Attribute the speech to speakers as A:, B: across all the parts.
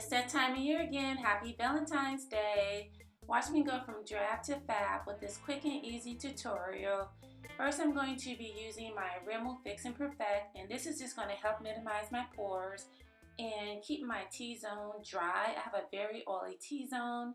A: It's that time of year again. Happy Valentine's Day. Watch me go from drab to fab with this quick and easy tutorial. First, I'm going to be using my Rimmel Fix and Perfect, and this is just going to help minimize my pores and keep my T-zone dry. I have a very oily T-zone.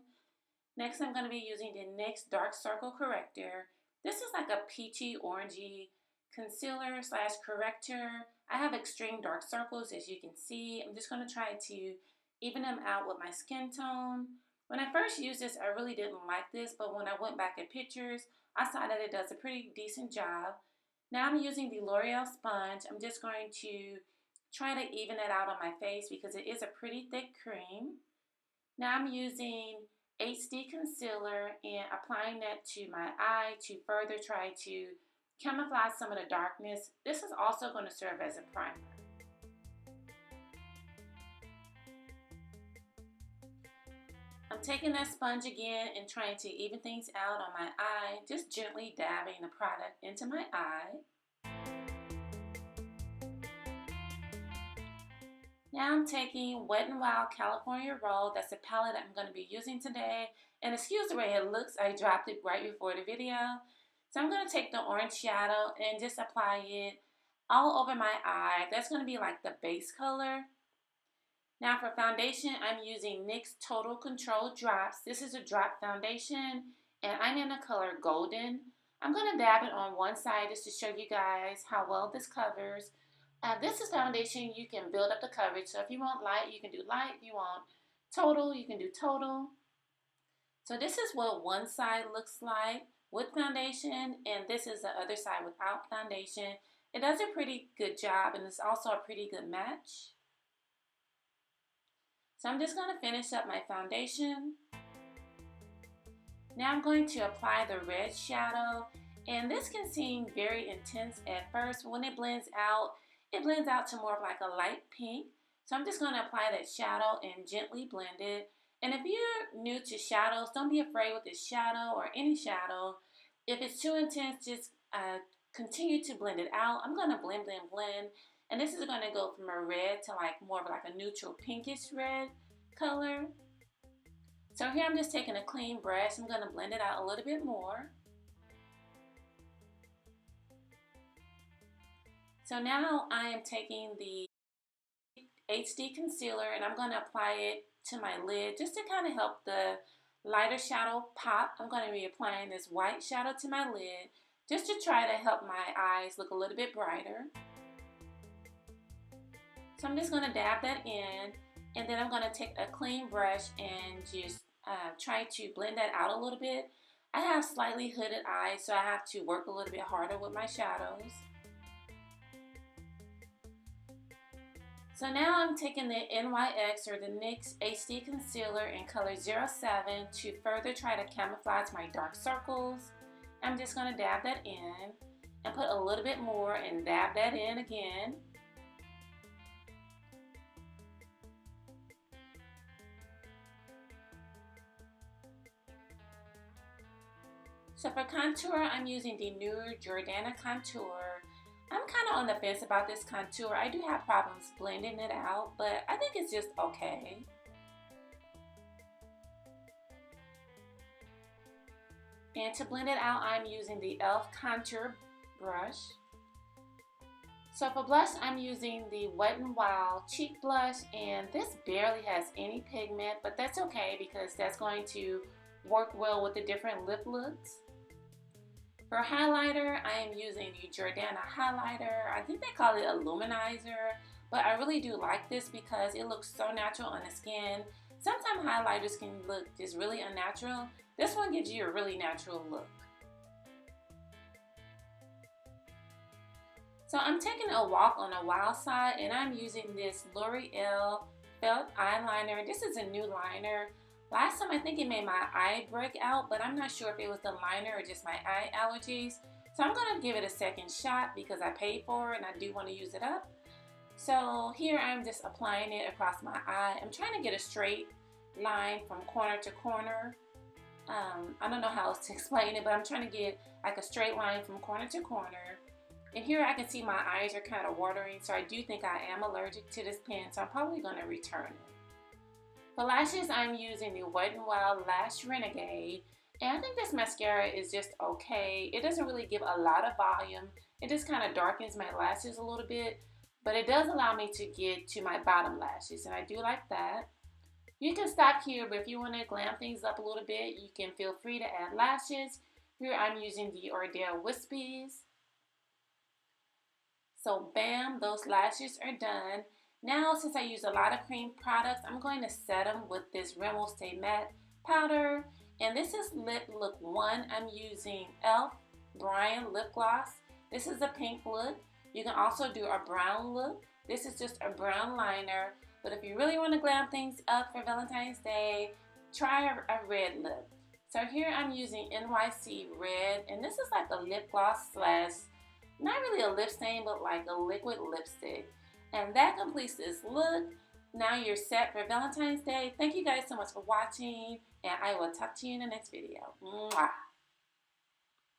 A: Next, I'm going to be using the NYX Dark Circle Corrector. This is like a peachy orangey concealer slash corrector. I have extreme dark circles, as you can see. I'm just going to try to even them out with my skin tone. When I first used this, I really didn't like this, but when I went back at pictures, I saw that it does a pretty decent job. Now I'm using the L'Oreal sponge. I'm just going to try to even it out on my face because it is a pretty thick cream. Now I'm using HD concealer and applying that to my eye to further try to camouflage some of the darkness. This is also going to serve as a primer. I'm taking that sponge again and trying to even things out on my eye, just gently dabbing the product into my eye. Now I'm taking Wet n Wild California Roll. That's the palette I'm going to be using today. And excuse the way it looks, I dropped it right before the video. So I'm going to take the orange shadow and just apply it all over my eye. That's going to be like the base color. Now for foundation, I'm using NYX Total Control Drops. This is a drop foundation, and I'm in the color Golden. I'm going to dab it on one side just to show you guys how well this covers. This is foundation. You can build up the coverage. So if you want light, you can do light. If you want total, you can do total. So this is what one side looks like with foundation, and this is the other side without foundation. It does a pretty good job, and it's also a pretty good match. So I'm just going to finish up my foundation. Now I'm going to apply the red shadow, and this can seem very intense at first. When it blends out to more of like a light pink. So I'm just going to apply that shadow and gently blend it. And if you're new to shadows, don't be afraid with this shadow or any shadow. If it's too intense, just continue to blend it out. I'm going to blend, blend, blend. And this is going to go from a red to like more of like a neutral pinkish red color. So here I'm just taking a clean brush. I'm going to blend it out a little bit more. So now I am taking the HD concealer and I'm going to apply it to my lid just to kind of help the lighter shadow pop. I'm going to be applying this white shadow to my lid just to try to help my eyes look a little bit brighter. So I'm just going to dab that in, and then I'm going to take a clean brush and just try to blend that out a little bit. I have slightly hooded eyes, so I have to work a little bit harder with my shadows. So now I'm taking the NYX or the NYX HD Concealer in color 07 to further try to camouflage my dark circles. I'm just going to dab that in and put a little bit more and dab that in again. So for contour, I'm using the new Jordana contour. I'm kind of on the fence about this contour. I do have problems blending it out, but I think it's just okay. And to blend it out, I'm using the e.l.f. contour brush. So for blush, I'm using the Wet n Wild cheek blush, and this barely has any pigment, but that's okay because that's going to work well with the different lip looks. For highlighter, I am using the Jordana highlighter. I think they call it a luminizer, but I really do like this because it looks so natural on the skin. Sometimes highlighters can look just really unnatural. This one gives you a really natural look. So I'm taking a walk on a wild side, and I'm using this L'Oreal Felt Eyeliner. This is a new liner. Last time I think it made my eye break out, but I'm not sure if it was the liner or just my eye allergies. So I'm going to give it a second shot because I paid for it and I do want to use it up. So here I'm just applying it across my eye. I'm trying to get a straight line from corner to corner. I don't know how else to explain it, but I'm trying to get like a straight line from corner to corner. And here I can see my eyes are kind of watering, so I do think I am allergic to this pen, so I'm probably going to return it. For lashes, I'm using the Wet n Wild Lash Renegade. And I think this mascara is just okay. It doesn't really give a lot of volume. It just kind of darkens my lashes a little bit. But it does allow me to get to my bottom lashes. And I do like that. You can stop here, but if you want to glam things up a little bit, you can feel free to add lashes. Here I'm using the Ardell Wispies. So bam, those lashes are done. Now, since I use a lot of cream products, I'm going to set them with this Rimmel Stay Matte powder. And this is Lip Look 1. I'm using e.l.f. Brian Lip Gloss. This is a pink look. You can also do a brown look. This is just a brown liner. But if you really want to glam things up for Valentine's Day, try a red lip. So here I'm using NYX Red. And this is like a lip gloss slash, not really a lip stain, but like a liquid lipstick. And that completes this look. Now you're set for Valentine's Day. Thank you guys so much for watching, and I will talk to you in the next video. Mwah.